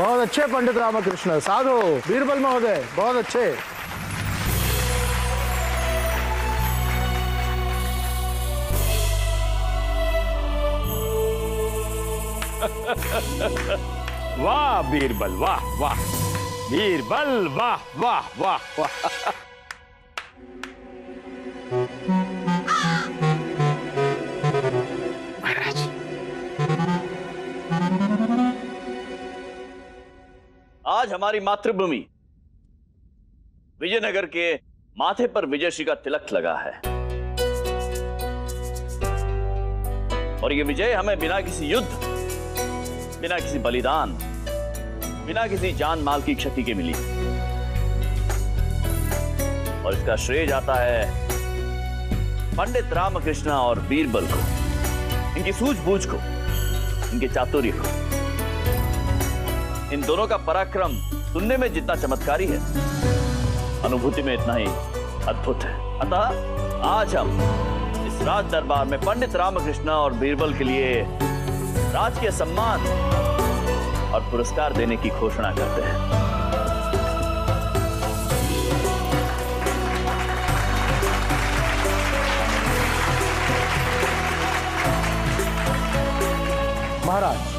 बहुत अच्छे पंडित रामकृष्ण, साधु बीरबल महोदय, बहुत अच्छे। वाह बीरबल, वाह वाह बीरबल, वाह वाह वाह वाह। महाराज, आज हमारी मातृभूमि विजयनगर के माथे पर विजयश्री का तिलक लगा है और ये विजय हमें बिना किसी युद्ध, बिना किसी बलिदान, बिना किसी जान माल की क्षति के मिली और इसका श्रेय जाता है पंडित रामकृष्ण और बीरबल को, इनकी सूझबूझ को, इनके चातुर्य को। इन दोनों का पराक्रम सुनने में जितना चमत्कारी है, अनुभूति में इतना ही अद्भुत है। अतः आज हम इस राज दरबार में पंडित रामकृष्ण और बीरबल के लिए राजकीय सम्मान और पुरस्कार देने की घोषणा करते हैं। महाराज,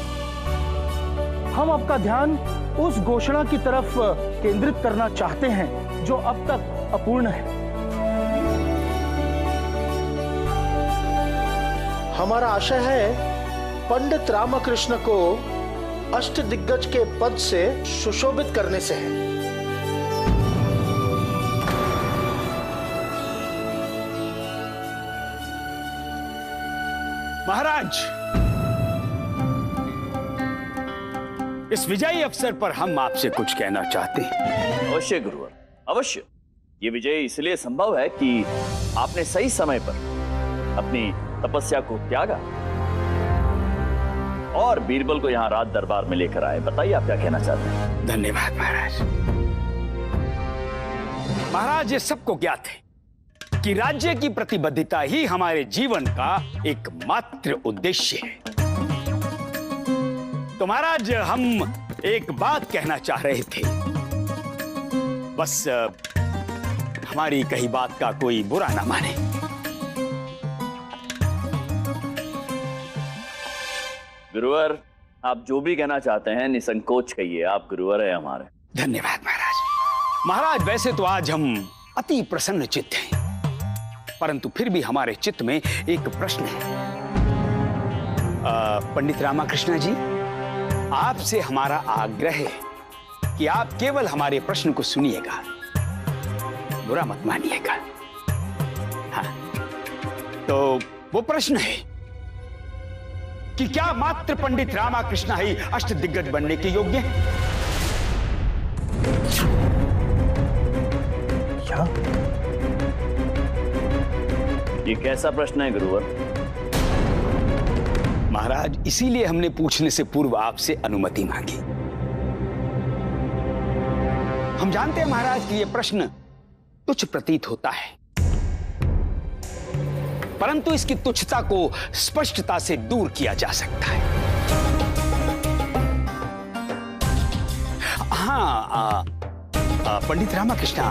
हम आपका ध्यान उस घोषणा की तरफ केंद्रित करना चाहते हैं जो अब तक अपूर्ण है। हमारा आशय है पंडित रामकृष्ण को अष्टदिग्गज के पद से सुशोभित करने से है। महाराज, इस विजयी अवसर पर हम आपसे कुछ कहना चाहते हैं। अवश्य गुरुवर, अवश्य। ये विजय इसलिए संभव है कि आपने सही समय पर अपनी तपस्या को त्यागा और बीरबल को यहां राज दरबार में लेकर आए। बताइए आप क्या कहना चाहते हैं। धन्यवाद महाराज। महाराज, ये सबको ज्ञात है कि राज्य की प्रतिबद्धता ही हमारे जीवन का एकमात्र उद्देश्य है। तो महाराज, हम एक बात कहना चाह रहे थे, बस हमारी कही बात का कोई बुरा ना माने। गुरुवर, आप जो भी कहना चाहते हैं निसंकोच कहिए, आप गुरुवर हैं हमारे। धन्यवाद महाराज। महाराज, वैसे तो आज हम अति प्रसन्न चित्त हैं, परंतु फिर भी हमारे चित्त में एक प्रश्न है। पंडित रामकृष्ण जी, आपसे हमारा आग्रह है कि आप केवल हमारे प्रश्न को सुनिएगा, बुरा मत मानिएगा। हाँ, तो वो प्रश्न है कि क्या मात्र पंडित रामकृष्ण ही अष्टदिग्गज बनने के योग्य हैं? क्या? ये कैसा प्रश्न है गुरुवर? महाराज, इसीलिए हमने पूछने से पूर्व आपसे अनुमति मांगी। हम जानते हैं महाराज कि यह प्रश्न तुच्छ प्रतीत होता है, परंतु इसकी तुच्छता को स्पष्टता से दूर किया जा सकता है। हाँ, पंडित रामकृष्ण,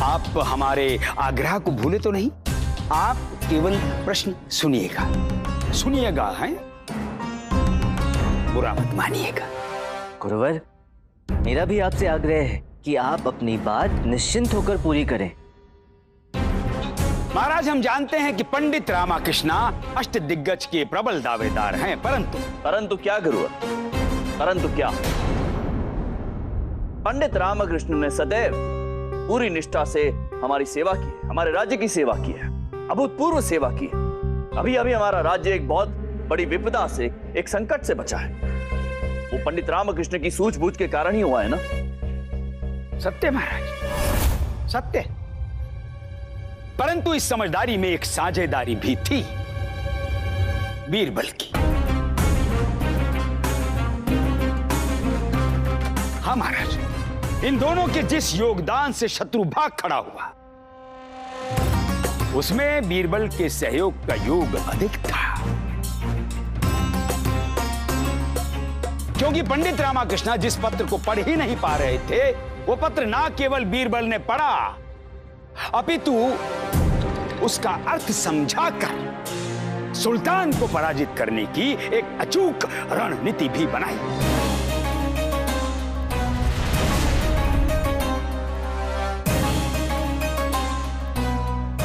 आप हमारे आग्रह को भूले तो नहीं? आप केवल प्रश्न सुनिएगा, हैं? बुरा मत मानिएगा। गुरुवर, मेरा भी आपसे आग्रह है कि आप अपनी बात निश्चिंत होकर पूरी करें। महाराज, हम जानते हैं कि पंडित रामकृष्ण अष्टदिग्गज के प्रबल दावेदार हैं, परंतु क्या गुरुवर? परंतु क्या? पंडित रामकृष्ण ने सदैव पूरी निष्ठा से हमारी सेवा की है, हमारे राज्य की सेवा की है, अभूतपूर्व सेवा की है। अभी अभी हमारा राज्य एक बहुत बड़ी विपदा से, एक संकट से बचा है। वो पंडित रामकृष्ण की सूझबूझ के कारण ही हुआ है ना? सत्य महाराज, सत्य। परंतु इस समझदारी में एक साझेदारी भी थी, बीरबल की। हाँ महाराज, इन दोनों के जिस योगदान से शत्रु भाग खड़ा हुआ, उसमें बीरबल के सहयोग का योग अधिक था। क्योंकि पंडित रामाकृष्ण जिस पत्र को पढ़ ही नहीं पा रहे थे, वो पत्र ना केवल बीरबल ने पढ़ा, अपितु उसका अर्थ समझाकर सुल्तान को पराजित करने की एक अचूक रणनीति भी बनाई।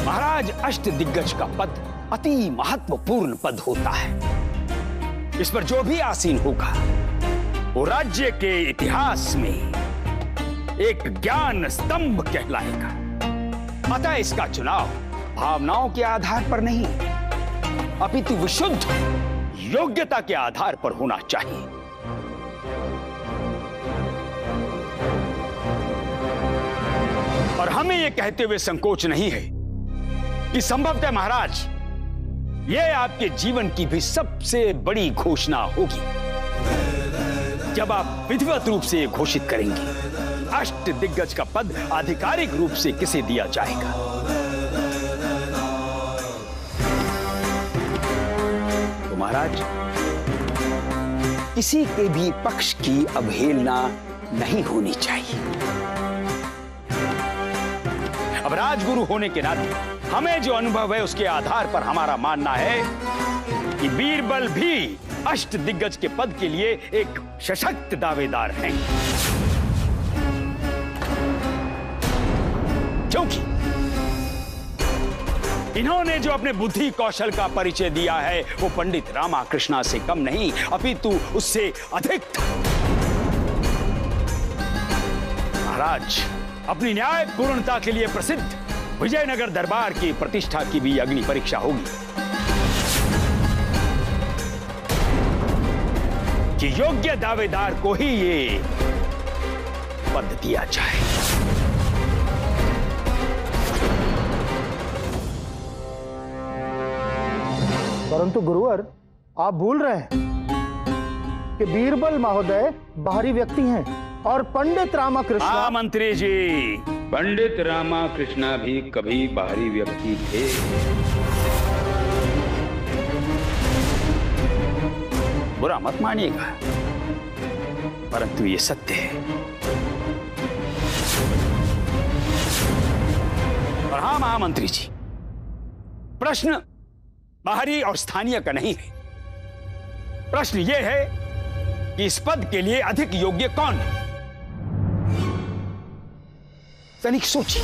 महाराज, अष्टदिग्गज का पद अति महत्वपूर्ण पद होता है। इस पर जो भी आसीन होगा वो राज्य के इतिहास में एक ज्ञान स्तंभ कहलाएगा। अतः इसका चुनाव भावनाओं के आधार पर नहीं, अपितु विशुद्ध योग्यता के आधार पर होना चाहिए। और हमें यह कहते हुए संकोच नहीं है कि संभवतः महाराज, यह आपके जीवन की भी सबसे बड़ी घोषणा होगी जब आप विधिवत रूप से घोषित करेंगे अष्टदिग्गज का पद आधिकारिक रूप से किसे दिया जाएगा। तो महाराज, किसी के भी पक्ष की अवहेलना नहीं होनी चाहिए। अब राजगुरु होने के नाते हमें जो अनुभव है उसके आधार पर हमारा मानना है कि बीरबल भी अष्टदिग्गज के पद के लिए एक सशक्त दावेदार हैं, क्योंकि इन्होंने जो अपने बुद्धि कौशल का परिचय दिया है वो पंडित रामाकृष्ण से कम नहीं, अपितु उससे अधिक था। महाराज, अपनी न्याय पूर्णता के लिए प्रसिद्ध विजयनगर दरबार की प्रतिष्ठा की भी अग्नि परीक्षा होगी कि योग्य दावेदार को ही ये पद दिया जाए। परंतु गुरुवर, आप भूल रहे हैं कि बीरबल महोदय बाहरी व्यक्ति हैं और पंडित रामाकृष्ण। हाँ मंत्री जी, पंडित रामाकृष्ण भी कभी बाहरी व्यक्ति थे। बुरा मत मानिएगा, परंतु ये सत्य है। और हाँ महामंत्री जी, प्रश्न बाहरी और स्थानीय का नहीं है। प्रश्न यह है कि इस पद के लिए अधिक योग्य कौन है। तनिक सोचिए,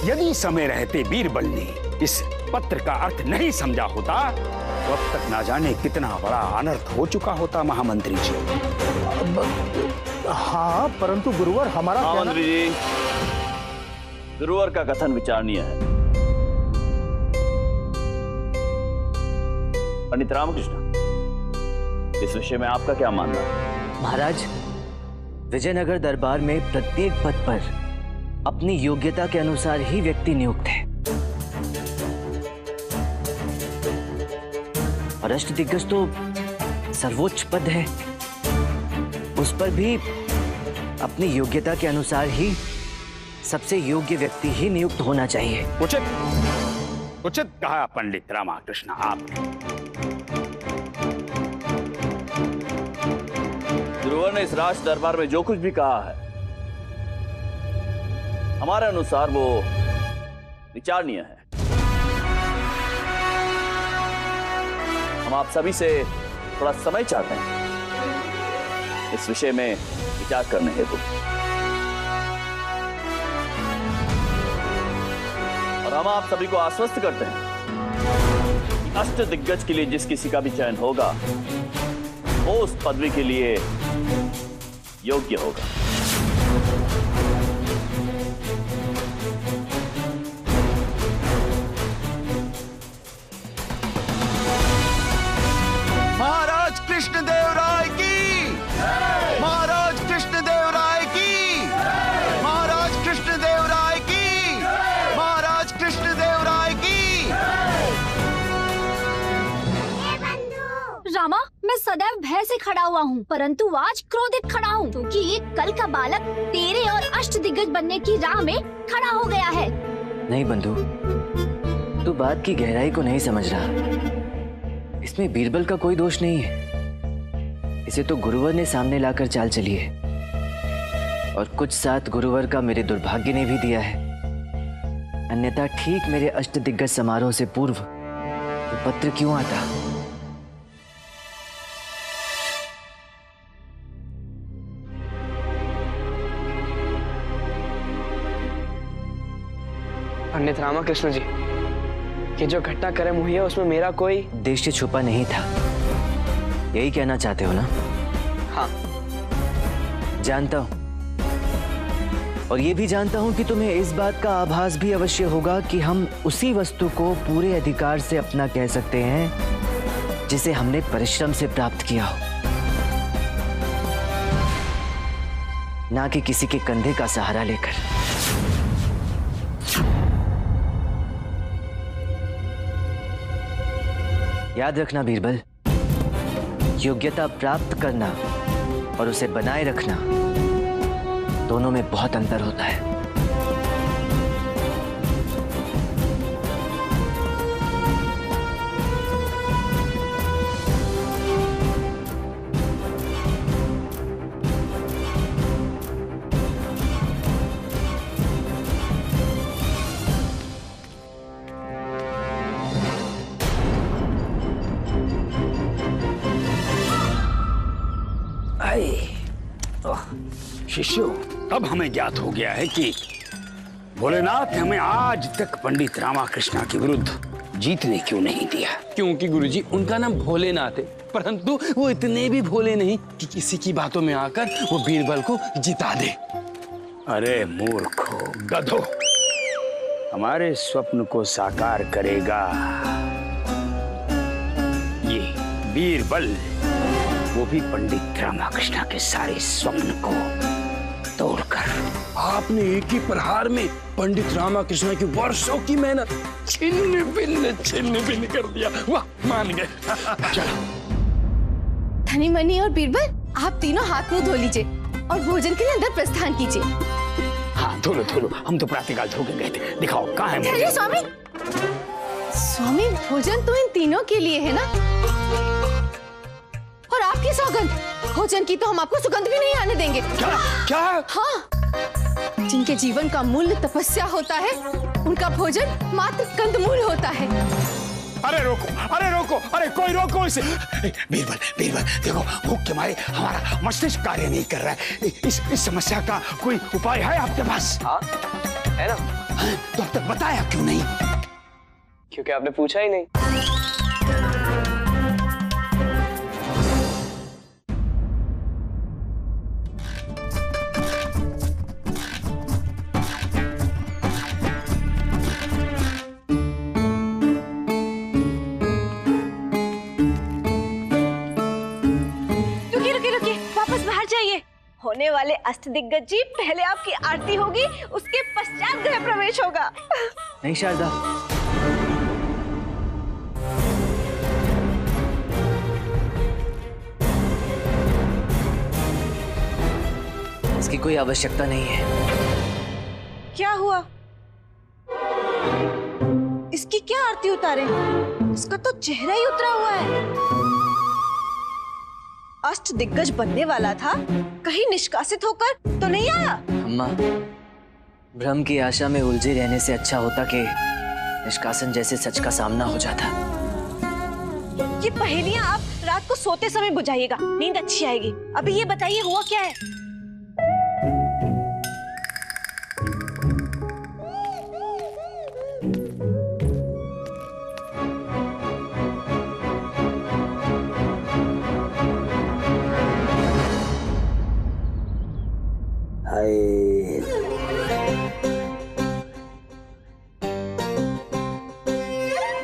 यदि समय रहते बीरबल ने इस पत्र का अर्थ नहीं समझा होता तो अब तक ना जाने कितना बड़ा अनर्थ हो चुका होता महामंत्री जी। हाँ, परंतु गुरुवर हमारा महामंत्री जी, गुरुवर का कथन विचारणीय है। पंडित रामकृष्ण, इस विषय में आपका क्या मानना है? महाराज, विजयनगर दरबार में प्रत्येक पद पर अपनी योग्यता के अनुसार ही व्यक्ति नियुक्त है और अष्टदिग्गज तो सर्वोच्च पद है, उस पर भी अपनी योग्यता के अनुसार ही सबसे योग्य व्यक्ति ही नियुक्त होना चाहिए। उचित कहा पंडित रामाकृष्ण आपने। गुरुवर ने इस राज दरबार में जो कुछ भी कहा है, हमारे अनुसार वो विचारणीय है। हम आप सभी से थोड़ा समय चाहते हैं इस विषय में विचार करने हेतु, और हम आप सभी को आश्वस्त करते हैं कि अष्टदिग्गज के लिए जिस किसी का भी चयन होगा वो उस पदवी के लिए योग्य होगा। महाराज कृष्णदेव राय की, महाराज कृष्णदेव राय की, महाराज कृष्णदेव राय की, महाराज कृष्णदेव राय की। रामा, मैं सदैव भय से खड़ा हुआ हूँ, परंतु आज क्रोधित खड़ा हूँ क्योंकि ये कल का बालक तेरे और अष्टदिग्गज बनने की राह में खड़ा हो गया है। नहीं बंधु, तू बात की गहराई को नहीं समझ रहा। इसमें बीरबल का कोई दोष नहीं है। इसे तो गुरुवर ने सामने लाकर चाल चली है, और कुछ साथ गुरुवर का मेरे दुर्भाग्य ने भी दिया है। अन्यथा ठीक मेरे अष्टदिग्गज समारोह से पूर्व तो पत्र क्यों आता? पंडित रामकृष्ण जी, ये जो घटनाक्रम हुई है उसमें मेरा कोई उद्देश्य छुपा नहीं था, यही कहना चाहते हो ना? हाँ, जानता हूं, और ये भी जानता हूं कि तुम्हें इस बात का आभास भी अवश्य होगा कि हम उसी वस्तु को पूरे अधिकार से अपना कह सकते हैं जिसे हमने परिश्रम से प्राप्त किया हो, ना कि किसी के कंधे का सहारा लेकर। याद रखना बीरबल, योग्यता प्राप्त करना और उसे बनाए रखना दोनों में बहुत अंतर होता है। शिष्यों, अब हमें ज्ञात हो गया है कि भोलेनाथ ने हमें आज तक पंडित रामकृष्ण के विरुद्ध जीतने क्यों नहीं दिया। क्योंकि गुरुजी उनका नाम भोलेनाथ है, परंतु वो इतने भी भोले नहीं कि किसी की बातों में आकर वो बीरबल को जिता दे। अरे मूर्खो, गधो, हमारे स्वप्न को साकार करेगा ये बीरबल, वो भी पंडित रामकृष्ण के सारे स्वप्न को तोड़कर। आपने एक ही प्रहार में पंडित रामकृष्ण की वर्षों की मेहनत छिन्न भिन्न कर दिया। वाह, मान गए। चलो धनी मनी और बीरबल, आप तीनों हाथ मुंह धो लीजिए और भोजन के लिए अंदर प्रस्थान कीजिए। हाँ, धो लो, हम तो प्रातःकाल धो के गए थे। दिखाओ कहाँ है अरे स्वामी, स्वामी भोजन तो इन तीनों के लिए है ना, और आपकी सौगंध, भोजन की तो हम आपको सुगंध भी नहीं आने देंगे। क्या? हाँ, जिनके जीवन का मूल्य तपस्या होता है, उनका भोजन मात्र कंदमूल होता है। अरे रोको, अरे कोई रोको इसे। बीरबल, देखो, भूख के मारे हमारा मस्तिष्क कार्य नहीं कर रहा है। इस समस्या का कोई उपाय है आपके पास? हाँ, है ना। तो अब तक बताया क्यों नहीं? क्योंकि आपने पूछा ही नहीं। होने वाले अष्टदिग्गज जी, पहले आपकी आरती होगी, उसके पश्चात गृह प्रवेश होगा। नहीं शारदा, इसकी कोई आवश्यकता नहीं है। क्या हुआ? इसकी क्या आरती उतारे? इसका तो चेहरा ही उतरा हुआ है। अष्टदिग्गज बनने वाला था, कहीं निष्कासित होकर तो नहीं आया? अम्मा, भ्रम की आशा में उलझे रहने से अच्छा होता कि निष्कासन जैसे सच का सामना हो जाता। ये पहेलियां आप रात को सोते समय बुझाइएगा, नींद अच्छी आएगी। अभी ये बताइए हुआ क्या है?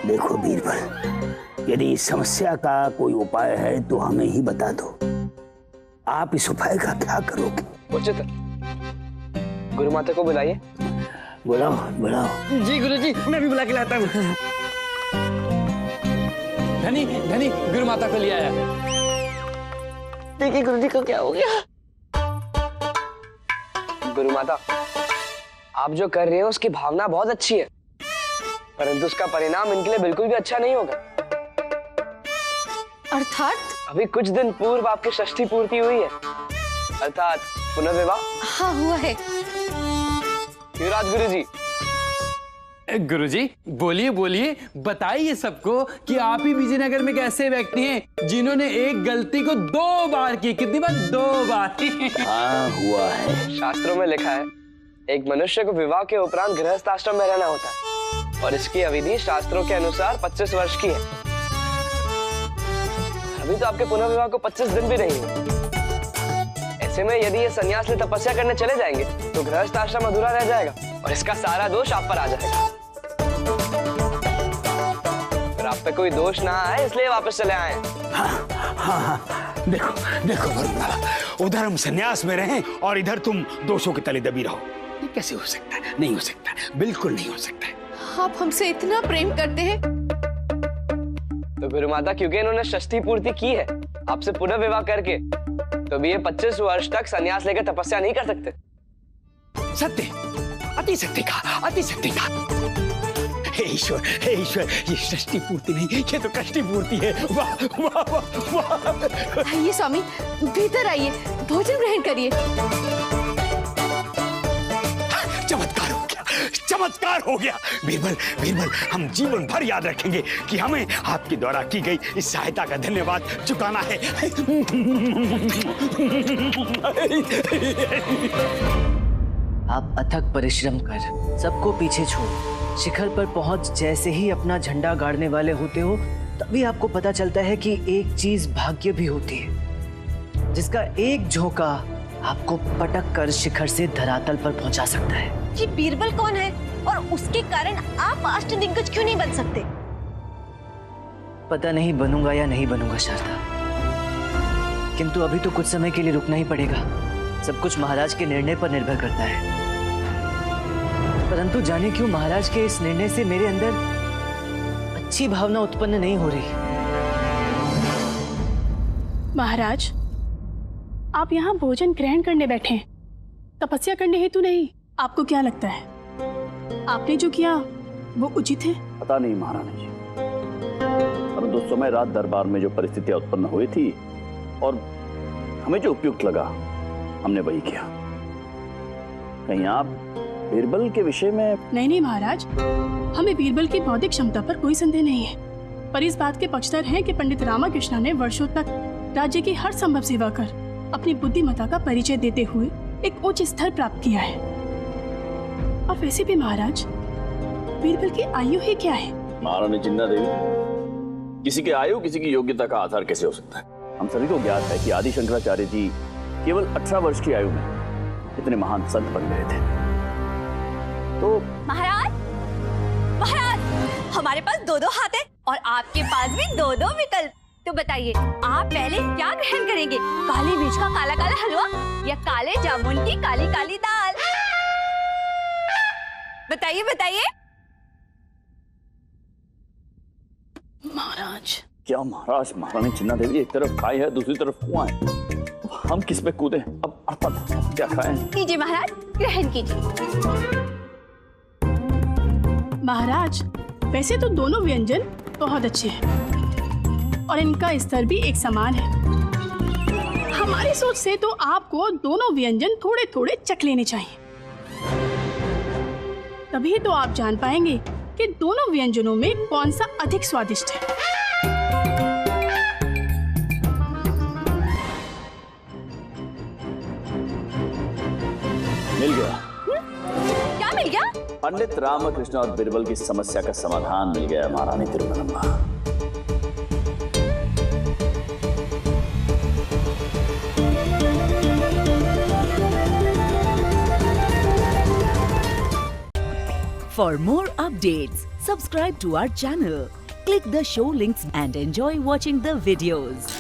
देखो बीरबल, यदि इस समस्या का कोई उपाय है तो हमें ही बता दो। आप इस उपाय का क्या करोगे? उचित, गुरु माता को बुलाइए। बुलाओ। जी गुरुजी, मैं भी बुला के लाता हूँ। धनी गुरु माता को ले आया। देखिए गुरुजी को क्या हो गया। गुरु माता, आप जो कर रहे हैं उसकी भावना बहुत अच्छी है, परंतु उसका परिणाम इनके लिए बिल्कुल भी अच्छा नहीं होगा। अर्थात अभी कुछ दिन पूर्व आपकी षष्ठी पूर्ति हुई है, अर्थात पुनर्विवाह। हाँ हुआ है। क्यों राजगुरु जी? गुरुजी बोलिए बोलिए, बताइए सबको कि आप ही विजयनगर में कैसे व्यक्ति हैं जिन्होंने एक गलती को 2 बार की। कितनी बार? 2 बार। हाँ हुआ है। शास्त्रों में लिखा है एक मनुष्य को विवाह के उपरांत गृहस्थ आश्रम में रहना होता है और इसकी अवधि शास्त्रों के अनुसार 25 वर्ष की है। अभी तो आपके पुनर्विवाह को 25 दिन भी नहीं हुए। ऐसे में यदि ये सन्यास ले तपस्या करने चले जाएंगे तो गृहस्थ आश्रम अधूरा रह जाएगा और इसका सारा दोष आप पर आ जाएगा। पर आप पे कोई दोष ना आए इसलिए वापस चले आए। हाँ, हाँ, हाँ। देखो देखो वरुण बाबा, उधर हम सन्यास में रहें और इधर तुम दोषों के तले दबी रहो। ये कैसे हो सकता है? नहीं हो सकता, बिल्कुल नहीं हो सकता है। आप हमसे इतना प्रेम करते हैं तो गुरु माता क्योंकि इन्होंने षष्ठी पूर्ति की है आपसे पुनर्विवाह करके, तो भी ये 25 वर्ष तक सन्यास लेकर तपस्या नहीं कर सकते। सत्य, अति सत्य का, अति सत्य का। हे ईश्वर, ये षष्ठी पूर्ति नहीं, ये तो कष्टी पूर्ति है। वाह वाह वाह वाह। आइए स्वामी, भीतर आइए, भोजन ग्रहण करिए। चमत्कार हो गया, चमत्कार हो गया। बीरबल, हम जीवन भर याद रखेंगे कि हमें आपके द्वारा की गई इस सहायता का धन्यवाद चुकाना है। आप अथक परिश्रम कर सबको पीछे छोड़ शिखर पर पहुंच जैसे ही अपना झंडा गाड़ने वाले होते हो, तभी आपको पता चलता है कि एक चीज भाग्य भी होती है, जिसका एक झोंका आपको पटक कर शिखर से धरातल पर पहुंचा सकता है। ये बीरबल कौन है और उसके कारण आप अष्टदिग्गज क्यों नहीं बन सकते? पता नहीं बनूंगा या नहीं बनूंगा शारदा, किंतु अभी तो कुछ समय के लिए रुकना ही पड़ेगा। सब कुछ महाराज के निर्णय पर निर्भर करता है। परंतु जाने क्यों महाराज के इस निर्णय से मेरे अंदर अच्छी भावना उत्पन्न नहीं हो रही। महाराज, आप यहाँ भोजन ग्रहण करने बैठे हैं, तपस्या करने हेतु नहीं। आपको क्या लगता है आपने जो किया वो उचित है? पता नहीं महारानी जी, परंतु उस समय रात दरबार में जो परिस्थितियां उत्पन्न हुई थी और हमें जो उपयुक्त लगा हमने वही किया। कहीं आप बीरबल के विषय में? नहीं महाराज, हमें बीरबल की बौद्धिक क्षमता पर कोई संदेह नहीं है, पर इस बात के पक्षधर हैं कि पंडित रामाकृष्ण ने वर्षों तक राज्य की हर संभव सेवा कर अपनी बुद्धिमत्ता का परिचय देते हुए एक उच्च स्तर प्राप्त किया है। और वैसे भी महाराज, बीरबल की आयु ही क्या है? महारानी चिन्ना देवी, किसी की आयु किसी की योग्यता का आधार कैसे हो सकता है? हम सभी को ज्ञात है कि आदि शंकराचार्य जी केवल 18 वर्ष की आयु में इतने महान संत बन गए थे। तो महाराज, हमारे पास 2-2 हाथ है और आपके पास भी 2-2 विकल्प। तो बताइए, आप पहले क्या ग्रहण करेंगे? काली मिर्च का काला काला हलवा या काले जामुन की काली काली दाल? बताइए बताइए। महाराज, क्या महाराज? महारानी चिन्ना देवी, एक तरफ खाई है दूसरी तरफ कुआं है, हम किस पे कूदे? अब अर्थात क्या खाएं? कीजिए महाराज, ग्रहण कीजिए। महाराज, वैसे तो दोनों व्यंजन बहुत अच्छे हैं और इनका स्तर भी एक समान है। हमारी सोच से तो आपको दोनों व्यंजन थोड़े थोड़े चख लेने चाहिए, तभी तो आप जान पाएंगे कि दोनों व्यंजनों में कौन सा अधिक स्वादिष्ट है। मिल गया। क्या मिल गया? पंडित रामकृष्ण और बीरबल की समस्या का समाधान मिल गया महारानी Tirumalamba. For more updates, subscribe to our channel, click the show links and enjoy watching the videos.